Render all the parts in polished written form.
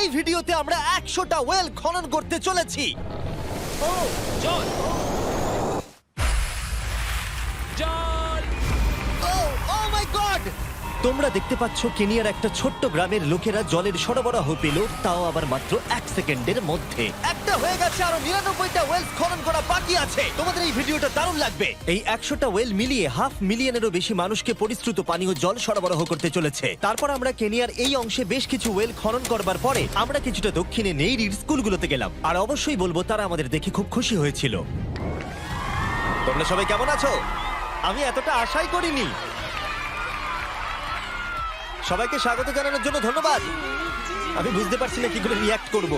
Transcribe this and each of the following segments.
এই ভিডিওতে আমরা 100টা ওয়েল খনন করতে চলেছি। ও জল জল ও মাই গড! তোমরা দেখতে পাচ্ছ কেনিয়ার একটা ছোট্ট গ্রামের লোকেরা জলের সরবরাহ পেল, তাও আবার মাত্র 1 সেকেন্ডের মধ্যে। একটা হয়ে গেছে, আরো 99টা ওয়েল খনন করা বাকি আছে। তোমাদের এই ভিডিওটা দারুণ লাগবে। এই 100টা ওয়েল মিলিয়ে 500,000-এরও বেশি মানুষকে পরিশ্রুত পানীয় জল সরবরাহ করতে চলেছে। তারপর আমরা কেনিয়ার এই অংশে বেশ কিছু ওয়েল খনন করবার পরে আমরা কিছুটা দক্ষিণে নেইরির স্কুলগুলোতে গেলাম, আর অবশ্যই বলবো তারা আমাদের দেখে খুব খুশি হয়েছিল। তোমরা সবাই কেমন আছো? আমি এতটা আশাই করিনি। সবাইকে স্বাগত জানানোর জন্য ধন্যবাদ। আমি বুঝতে পারছি না কি করে রিঅ্যাক্ট করব।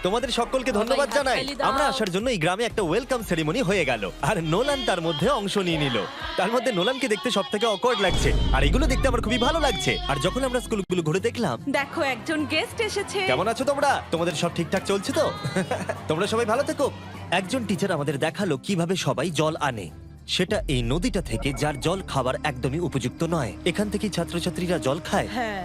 তোমাদের সকলকে ধন্যবাদ জানাই। আমরা আসার জন্য এই গ্রামে একটা ওয়েলকাম সেরিমনি হয়ে গেল, আর নোলান তার মধ্যে অংশ নিয়ে নিল। তার মধ্যে নোলানকে দেখতে সবথেকে অকওয়ার্ড লাগছে, আর এগুলো দেখতে আমার খুবই ভালো লাগছে। আর যখন আমরা স্কুলগুলো ঘুরে দেখলাম, দেখো একজন গেস্ট এসেছে। কেমন আছো তোমরা? তোমাদের সব ঠিকঠাক চলছে তো? তোমরা সবাই ভালো থেকো। একজন টিচার আমাদের দেখালো কিভাবে সবাই জল আনে। সেটা এই নদীটা থেকে, যার জল খাবার একদমই উপযুক্ত নয়। এখান থেকে ছাত্রছাত্রীরা জল খায়। হ্যাঁ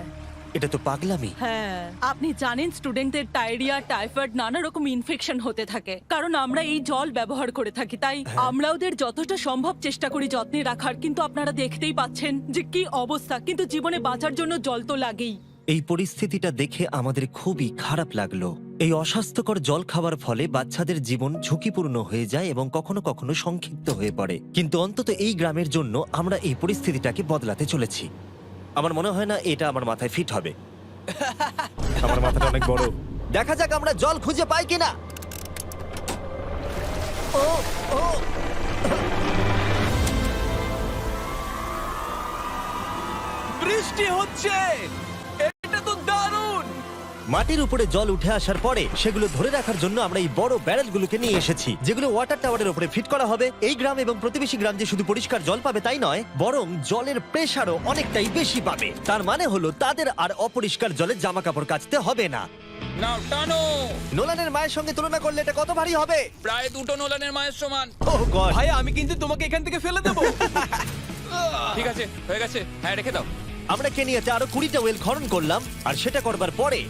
এটা তো পাগলামি। হ্যাঁ, আপনি জানেন স্টুডেন্টদের ডায়রিয়া, টাইফয়েড, নানা রকম ইনফেকশন হতে থাকে, কারণ আমরা এই জল ব্যবহার করে থাকি। তাই আমরা ওদের যতটা সম্ভব চেষ্টা করি যত্নে রাখার, কিন্তু আপনারা দেখতেই পাচ্ছেন যে কি অবস্থা। কিন্তু জীবনে বাঁচার জন্য জল তো লাগেই। এই পরিস্থিতিটা দেখে আমাদের খুবই খারাপ লাগলো। এই অস্বাস্থ্যকর জল খাওয়ার ফলে বাচ্চাদের জীবন ঝুঁকিপূর্ণ হয়ে যায় এবং কখনো কখনো সংক্ষিপ্ত হয়ে পড়ে। কিন্তু অন্তত এই গ্রামের জন্য আমরা এই পরিস্থিতিটাকে বদলাতে চলেছি। আমার মনে হয় না এটা আমার মাথায় ফিট হবে। আমার মাথাটা অনেক বড়। দেখা যাক আমরা জল খুঁজে পাই কিনা। ও ও বৃষ্টি হচ্ছে, এটা তো দারুণ। মাটির উপরে জল উঠে আসার পরে সেগুলো ধরে রাখার জন্য আমরা এই বড় ব্যারেলগুলোকে নিয়ে এসেছি, যেগুলো ওয়াটার টাওয়ারের উপরে ফিট করা হবে। এই গ্রাম এবং প্রতিবেশী গ্রাম যে শুধু পরিষ্কার জল পাবে তাই নয়, বরং জলের প্রেসারও অনেকটাই বেশি পাবে। তার মানে হলো তাদের আর অপরিষ্কার জলে জামা কাপড় কাচতে হবে না। নাও টানো। নোলানের মায়ের সঙ্গে তুলনা করলে এটা কত ভারী হবে? প্রায় 2টো নোলানের মায়ের সমান। ও গড! ভাই আমি কিন্তু তোমাকে এখান থেকে ফেলে দেবো। ঠিক আছে, হয়ে গেছে। হ্যাঁ, রেখে দাও। আমরা কেনিয়াতে আরো 20টা ওয়েল খনন করলাম, আর সেটা করবার পরে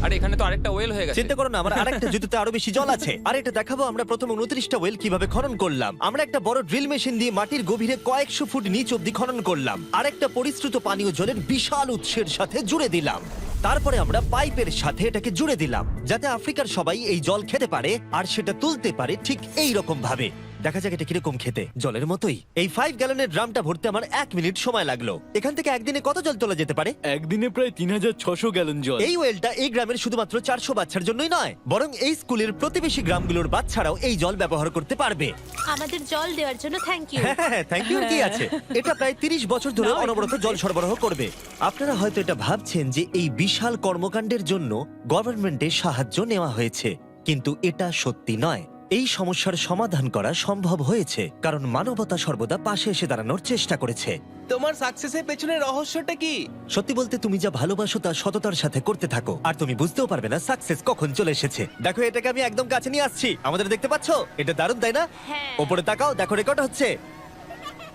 আরে এখানে তো আরেকটা ওয়েল হয়ে গেছে। চিন্তা করো না, আমার আরেকটা জুতোতে আরো বেশি জল আছে। আর এটা দেখাবো আমরা প্রথম 29টা ওয়েল কিভাবে খনন করলাম। আমরা একটা বড় ড্রিল মেশিন দিয়ে মাটির গভীরে কয়েকশো ফুট নিচ অব্দি খনন করলাম, আর একটা পরিশ্রুত পানীয় জলের বিশাল উৎসের সাথে জুড়ে দিলাম। তারপরে আমরা পাইপের সাথে এটাকে জুড়ে দিলাম, যাতে আফ্রিকার সবাই এই জল খেতে পারে আর সেটা তুলতে পারে ঠিক এই রকম ভাবে। দেখা যাক এটা কিরকম খেতে। জলের মতোই। এই 5 গ্যালনের ড্রামটা ভরতে আমার 1 মিনিট সময় লাগলো। এখান থেকে একদিনে কত জল তোলা যেতে পারে? একদিনে প্রায় 3600 গ্যালন জল। এই ওয়েলটা এই গ্রামের শুধুমাত্র 400 বাচ্চার জন্যই নয়, বরং এই স্কুলের প্রতিবেশী গ্রামগুলোর বাচ্চারাও এই জল ব্যবহার করতে পারবে। আমাদের জল দেওয়ার জন্য থ্যাংক ইউ। হ্যাঁ, থ্যাংক ইউ কি আছে। এটা প্রায় 30 বছর ধরে অনবরত জল সরবরাহ করবে। আপনারা হয়তো এটা ভাবছেন যে এই বিশাল কর্মকাণ্ডের জন্য গভর্নমেন্টের সাহায্য নেওয়া হয়েছে, কিন্তু এটা সত্যি নয়। এই সমস্যার সমাধান করা সম্ভব হয়েছে কারণ মানবতা সর্বদা পাশে এসে দাঁড়ানোর চেষ্টা করেছে। তোমার সাকসেসের পেছনে রহস্যটা কি? সত্যি বলতে, তুমি যা ভালোবাসো তা সততার সাথে করতে থাকো, আর তুমি বুঝতেও পারবে না সাকসেস কখন চলে এসেছে। দেখো, এটাকে আমি একদম কাছে নিয়ে আসছি। আমাদের দেখতে পাচ্ছো? এটা দারুণ, তাই না? হ্যাঁ। ওপরে তাকাও, দেখো রেকর্ড হচ্ছে।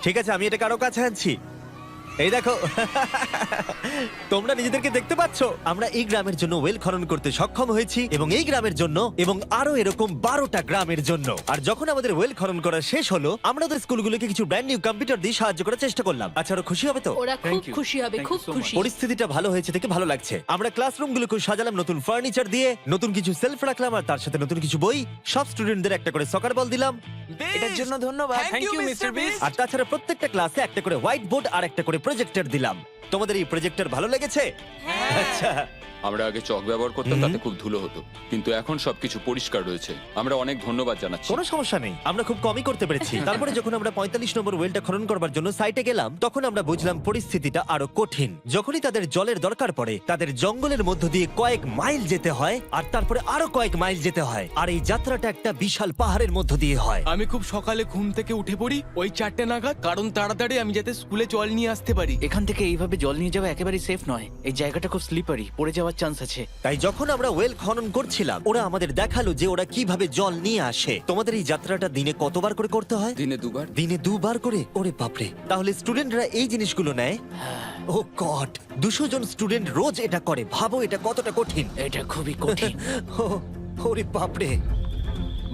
ঠিক আছে, আমি এটাকে আরো কাছে আনছি। এই দেখো। তোমরা নিজেদেরকে দেখতে পাচ্ছ? আমরা এই গ্রামের জন্য ওয়েল খনন করতে সক্ষম হয়েছি, এবং এই গ্রামের জন্য এবং আরো এরকম 12টা গ্রামের জন্য। আর যখন আমাদের ওয়েল খনন করা শেষ হলো, আমরা ওদের স্কুলগুলোকে কিছু ব্র্যান্ড নিউ কম্পিউটার দিয়ে সাহায্য করার চেষ্টা করলাম। আচ্ছা, ওরা খুশি হবে তো? ওরা খুব খুশি হবে, খুব খুশি। পরিস্থিতিটা ভালো হয়েছে দেখে ভালো লাগছে। আমরা ক্লাসরুমগুলোকে সাজালাম নতুন ফার্নিচার দিয়ে, নতুন কিছু সেলফ রাখলাম, আর তার সাথে নতুন কিছু বই। সব স্টুডেন্টদের একটা করে সকার বল দিলাম। এটার জন্য ধন্যবাদ। Thank you, Mr. Beast. আর তাছাড়া প্রত্যেকটা ক্লাসে একটা করে হোয়াইট বোর্ড আর একটা করে প্রজেক্টর দিলাম। তোমাদের এই প্রজেক্টর ভালো লেগেছে? আচ্ছা। আমরা আগে চক ব্যবহার করতাম, তাতে খুব ধুলো হতো, কিন্তু এখন সবকিছু পরিষ্কার রয়েছে। আমরা অনেক ধন্যবাদ জানাচ্ছি। কোনো সমস্যা নেই, আমরা খুব কমই করতে পেরেছি। তারপরে যখন আমরা 45 নম্বর ওয়েলটা খনন করবার জন্য সাইটে গেলাম, তখন আমরা বুঝলাম পরিস্থিতিটা আরো কঠিন। যখনই তাদের জলের দরকার পড়ে, তাদের জঙ্গলের মধ্য দিয়ে কয়েক মাইল যেতে হয়, আর তারপরে আরো কয়েক মাইল যেতে হয়, আর এই যাত্রাটা একটা বিশাল পাহাড়ের মধ্য দিয়ে হয়। আমি খুব সকালে ঘুম থেকে উঠে পড়ি ওই 4টে নাগাদ, কারণ তাড়াতাড়ি আমি যাতে স্কুলে জল নিয়ে আসতে পারি। এখান থেকে এইভাবে জল নিয়ে যাওয়া একেবারেই সেফ নয়। এই জায়গাটা খুব স্লিপারি, পড়ে যাওয়ার চান্স আছে। তাই যখন আমরা ওয়েল খনন করছিলাম, ওরা আমাদের দেখালো যে ওরা কিভাবে জল নিয়ে আসে। তোমাদের এই যাত্রাটা দিনে কতবার করে করতে হয়? দিনে 2বার। দিনে 2বার করে? ওরে বাপরে! তাহলে স্টুডেন্টরা এই জিনিসগুলো নেয় ও গড, 200 জন স্টুডেন্ট রোজ এটা করে। ভাবো এটা কতটা কঠিন। এটা খুবই কঠিন। ওরে বাপরে,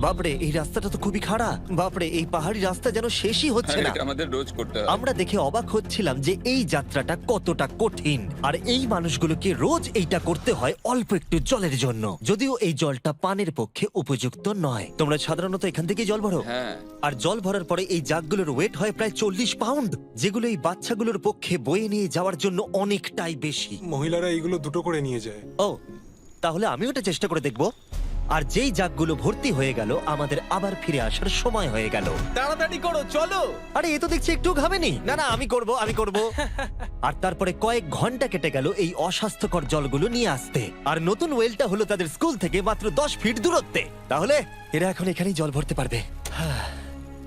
বাপরে, এই রাস্তাটা তো খুবই খারাপ। বাপরে, এই পাহাড়ি রাস্তা যেন শেষই হচ্ছে আর না। এটা আমাদের রোজ করতে হয়। আমরা দেখে অবাক হচ্ছিলাম যে এই যাত্রাটা কতটা কঠিন, আর এই মানুষগুলোকে রোজ এইটা করতে হয় অল্প একটু জলের জন্য, যদিও এই জলটা পানের পক্ষে উপযুক্ত নয়। তোমরা সাধারণত এখান থেকে জল ভরো, হ্যাঁ, আর জল ভরার পরে এই জাগগুলোর ওয়েট হয় প্রায় 40 পাউন্ড, যেগুলো এই বাচ্চাগুলোর পক্ষে বয়ে নিয়ে যাওয়ার জন্য অনেকটাই বেশি। মহিলারা এইগুলো দুটো করে নিয়ে যায়। ও, তাহলে আমি ওটা চেষ্টা করে দেখব। আর যেই জাগগুলো ভর্তি হয়ে গেল, আমাদের আবার ফিরে আসার সময় হয়ে গেল। তাড়াতাড়ি করো, চলো। আরে এ তো দেখছি একটু ঘামেনি। না না, আমি করব। আর তারপরে কয়েক ঘন্টা কেটে গেল এই অস্বাস্থ্যকর জলগুলো নিয়ে আসতে, আর নতুন ওয়েলটা হলো তাদের স্কুল থেকে মাত্র 10 ফিট দূরত্বে। তাহলে এরা এখন এখানেই জল ভরতে পারবে।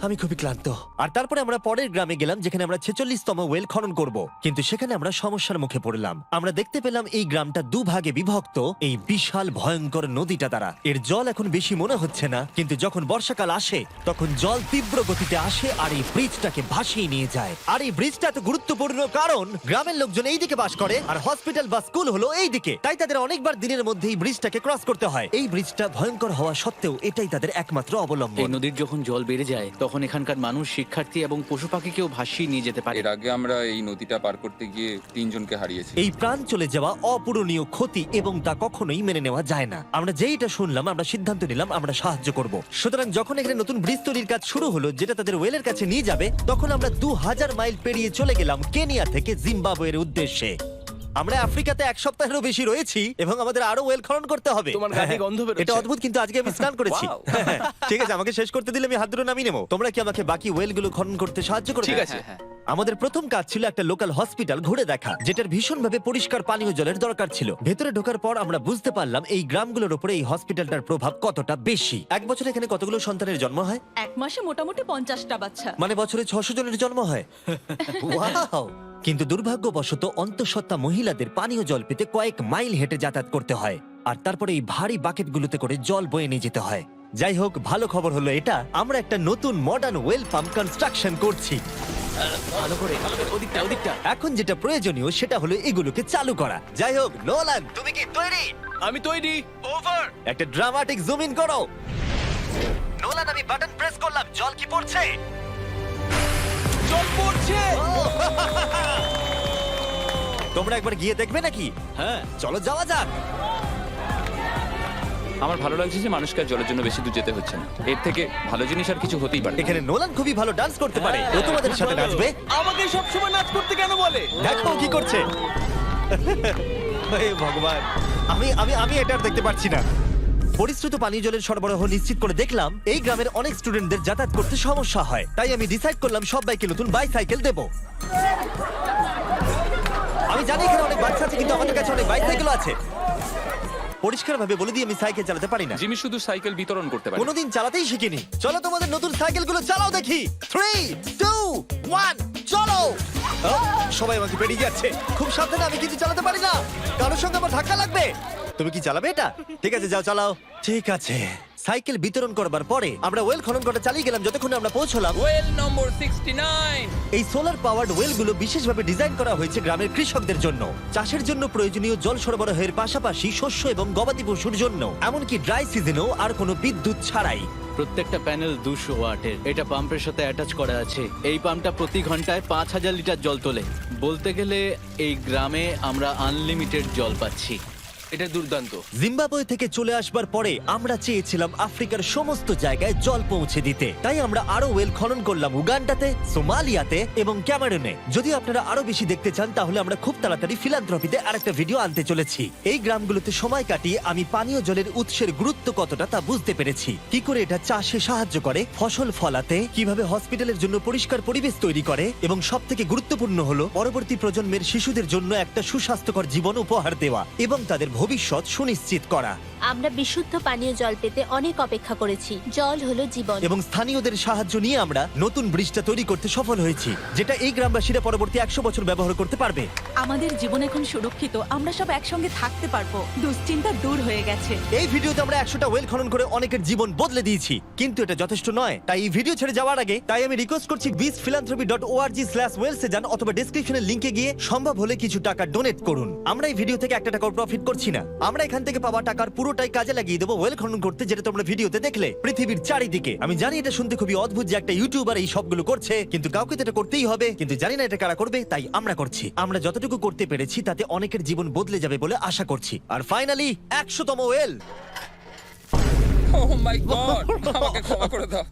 আমি খুবই ক্লান্ত। আর তারপরে আমরা পরের গ্রামে গেলাম, যেখানে আমরা 46তম ওয়েল খনন করব। কিন্তু সেখানে আমরা সমস্যার মুখে পড়লাম। আমরা দেখতে পেলাম এই গ্রামটা দুভাগে বিভক্ত এই বিশাল ভয়ঙ্কর নদীটা দ্বারা। এর জল এখন বেশি মনে হচ্ছে না, কিন্তু যখন বর্ষাকাল আসে তখন জল তীব্র গতিতে আসে আর এই ব্রিজটাকে ভাসিয়ে নিয়ে যায়। আর এই ব্রিজটা এত গুরুত্বপূর্ণ কারণ গ্রামের লোকজন এই দিকে বাস করে, আর হসপিটাল বা স্কুল হলো এই দিকে। তাই তাদের অনেকবার দিনের মধ্যে এই ব্রিজটাকে ক্রস করতে হয়। এই ব্রিজটা ভয়ঙ্কর হওয়া সত্ত্বেও এটাই তাদের একমাত্র এই অবলম্বন। নদীর যখন জল বেড়ে যায় তখন এখানকার মানুষ, শিক্ষার্থী এবং পশু পাখিকেও ভাসিয়ে নিয়ে যেতে পারে। এর আগে আমরা এই নদীটা পার করতে গিয়ে 3 জনকে হারিয়েছি। এই প্রাণ চলে যাওয়া অপূরণীয় ক্ষতি, এবং তা কখনোই মেনে নেওয়া যায় না। আমরা যেইটা শুনলাম, আমরা সিদ্ধান্ত নিলাম আমরা সাহায্য করব। সুতরাং যখন এখানে নতুন ব্রিজ তৈরির কাজ শুরু হলো, যেটা তাদের ওয়েলের কাছে নিয়ে যাবে, তখন আমরা 2000 মাইল পেরিয়ে চলে গেলাম কেনিয়া থেকে জিম্বাবুয়ের উদ্দেশ্যে। আমরা আফ্রিকাতে 1 সপ্তাহেরও বেশি রয়েছি, এবং আমাদের আরো ওয়েল খনন করতে হবে। তোমার গা থেকে গন্ধ বেরোচ্ছে। এটা অদ্ভুত, কিন্তু আজকে আমি স্নান করেছি। ঠিক আছে, আমাকে শেষ করতে দিলে আমি হাত ধরে নামিয়ে নেবো। তোমরা কি আমাকে বাকি ওয়েলগুলো খনন করতে সাহায্য করবে? ঠিক আছে। আমাদের প্রথম কাজ ছিল একটা লোকাল হসপিটাল ঘুরে দেখা, যেটার ভীষণভাবে পরিষ্কার পানীয় জলের দরকার ছিল। ভেতরে ঢোকার পর আমরা বুঝতে পারলাম এই গ্রামগুলোর উপরে এই হসপিটালটার প্রভাব কতটা বেশি। এক বছর এখানে কতগুলো সন্তানের জন্ম হয়? এক মাসে মোটামুটি 50টা বাচ্চা। মানে বছরে 600 জনের জন্ম হয়। ওয়াও! কিন্তু দুর্ভাগ্যবশত অন্তঃসত্ত্বা মহিলাদের পানীয় জল পেতে কয়েক মাইল হেঁটে যাতায়াত করতে হয়, আর তারপরে এই ভারী বাকেটগুলোতে করে জল বয়ে নিয়ে যেতে হয়। যাই হোক, ভালো খবর হলো এটা, আমরা একটা নতুন মডার্ন ওয়েল পাম্প কনস্ট্রাকশন করছি। ভালো করে, ওদিকটা ওদিকটা। এখন যেটা প্রয়োজনীয় সেটা হলো এগুলোকে চালু করা। যাই হোক, নোলান, তুমি কি তৈরি? আমি তৈরি। ওভার। একটা ড্রামাটিক জুম ইন করো। নোলান, আমি বাটন প্রেস করলাম, জল কি পড়ছে? জল পড়ছে। তোমরা একবার গিয়ে দেখবে নাকি? হ্যাঁ, চলো যাওয়া যাক। আমার ভালো লাগছে যে মানুষকে আর জলের জন্য বেশি দূর যেতে হচ্ছে না। এর থেকে ভালো জিনিস আর কিছু হতেই পারে না। এখানে নোলান খুবই ভালো ডান্স করতে পারে, ও তোমাদের সাথে নাচবে। আমাকে সবসময় নাচ করতে কেন বলে? দেখো ও কি করছে। হে ভগবান, আমি আমি আমি এটা আর দেখতে পাচ্ছি না। পরিশ্রুত পানীয় জলের সরবরাহ নিশ্চিত করে দেখলাম এই গ্রামের অনেক স্টুডেন্টদের যাতায়াত করতে সমস্যা হয়, তাই আমি ডিসাইড করলাম সবাইকে নতুন বাইসাইকেল দেব। আমি জানি এখানে অনেক বাচ্চা আছে, কিন্তু আমাদের কাছে অনেক বাইসাইকেল আছে। পরিষ্কারভাবে বলে দিই, আমি সাইকেল চালাতে পারি না, জিমি শুধু সাইকেল বিতরণ করতে পারে। কোনোদিন চালাতেই শিখিনি। চলো তোমাদের নতুন সাইকেলগুলো চালাও দেখি। 3, 2, 1, চলো। ও, সবাই আমাকে বেরিয়ে যাচ্ছে। খুব সাবধানে, আমি কিন্তু চালাতে পারি না, কারোর সঙ্গে আমার ধাক্কা লাগবে। তুমি কি চালাবে এটা? ঠিক আছে, যাও চালাও। ঠিক আছে। সাইকেল বিতরণ করবার পরে আমরা ওয়েল খনন করা চালিয়ে গেলাম যতক্ষণ আমরা পৌঁছলাম। ওয়েল নম্বর 69। এই সোলার পাওয়ার্ড ওয়েলগুলো বিশেষভাবে ডিজাইন করা হয়েছে গ্রামের কৃষকদের জন্য, চাষের জন্য প্রয়োজনীয় জল সরবরাহের পাশাপাশি শস্য এবং গবাদি পশুর জন্য, এমনকি ড্রাই সিজনেও আর কোনো বিদ্যুৎ ছাড়াই। প্রত্যেকটা প্যানেল 200 ওয়াটের। এটা পাম্পের সাথে অ্যাটাচ করা আছে। এই পাম্পটা প্রতি ঘন্টায় 5000 লিটার জল তোলে। বলতে গেলে এই গ্রামে আমরা আনলিমিটেড জল পাচ্ছি। এটা দুর্দান্ত। জিম্বাবুয়ে থেকে চলে আসবার পরে আমরা চেয়েছিলাম আফ্রিকার সমস্ত জায়গায় জল পৌঁছে দিতে, তাই আমরা আরো ওয়েল খনন করলাম উগান্ডাতে, সোমালিয়াতে এবং ক্যামেরুনে। যদি আপনারা আরো বেশি দেখতে চান, তাহলে আমরা খুব তাড়াতাড়ি ফিলান্থ্রপিতে আরেকটা ভিডিও আনতে চলেছি। এই গ্রামগুলোতে সময় কাটিয়ে আমি পানীয় জলের উৎসের গুরুত্ব কতটা তা বুঝতে পেরেছি। কি করে এটা চাষে সাহায্য করে, ফসল ফলাতে, কিভাবে হসপিটালের জন্য পরিষ্কার পরিবেশ তৈরি করে, এবং সবথেকে গুরুত্বপূর্ণ হলো পরবর্তী প্রজন্মের শিশুদের জন্য একটা সুস্বাস্থ্যকর জীবন উপহার দেওয়া এবং তাদের ভবিষ্যৎ সুনিশ্চিত করা। আমরা বিশুদ্ধ পানীয় জল পেতে অনেক অপেক্ষা করেছি। জল হলো জীবন। এবং স্থানীয়দের সাহায্য নিয়ে আমরা নতুন ব্রিজটা তৈরি করতে সফল হয়েছি, যেটা এই গ্রামবাসীরা পরবর্তী 100 বছর ব্যবহার করতে পারবে। আমাদের জীবন এখন সুরক্ষিত, আমরা সব একসঙ্গে থাকতে পারবো, দুশ্চিন্তা দূর হয়ে গেছে। এই ভিডিওতে আমরা 100টা ওয়েল খনন করে অনেকের জীবন বদলে দিয়েছি, কিন্তু এটা যথেষ্ট নয়। তাই এই ভিডিও ছেড়ে যাওয়ার আগে আমি রিকোয়েস্ট করছি beastphilanthropy.org/wales এ যান, অথবা ডেসক্রিপশনের লিংকে গিয়ে সম্ভব হলে কিছু টাকা ডোনেট করুন। আমরা এই ভিডিও থেকে 1 টাকাও প্রফিট করছি না। আমরা এখান থেকে পাওয়া টাকার পুরোটাই কাজে লাগিয়ে দেবো ওয়েল খনন করতে, যেটা তোমরা ভিডিওতে দেখলে পৃথিবীর চারিদিকে। আমি জানি এটা শুনতে খুবই অদ্ভুত যে একটা ইউটিউবার এই সবগুলো করছে, কিন্তু কাউকে তো এটা করতেই হবে। কিন্তু জানি না এটা কারা করবে, তাই আমরা করছি। আমরা যতটুকু করতে পেরেছি তাতে অনেকের জীবন বদলে যাবে বলে আশা করছি। আর ফাইনালি 100তম ওয়েল। ও মাই গড, আমাকে ক্ষমা করে দাও।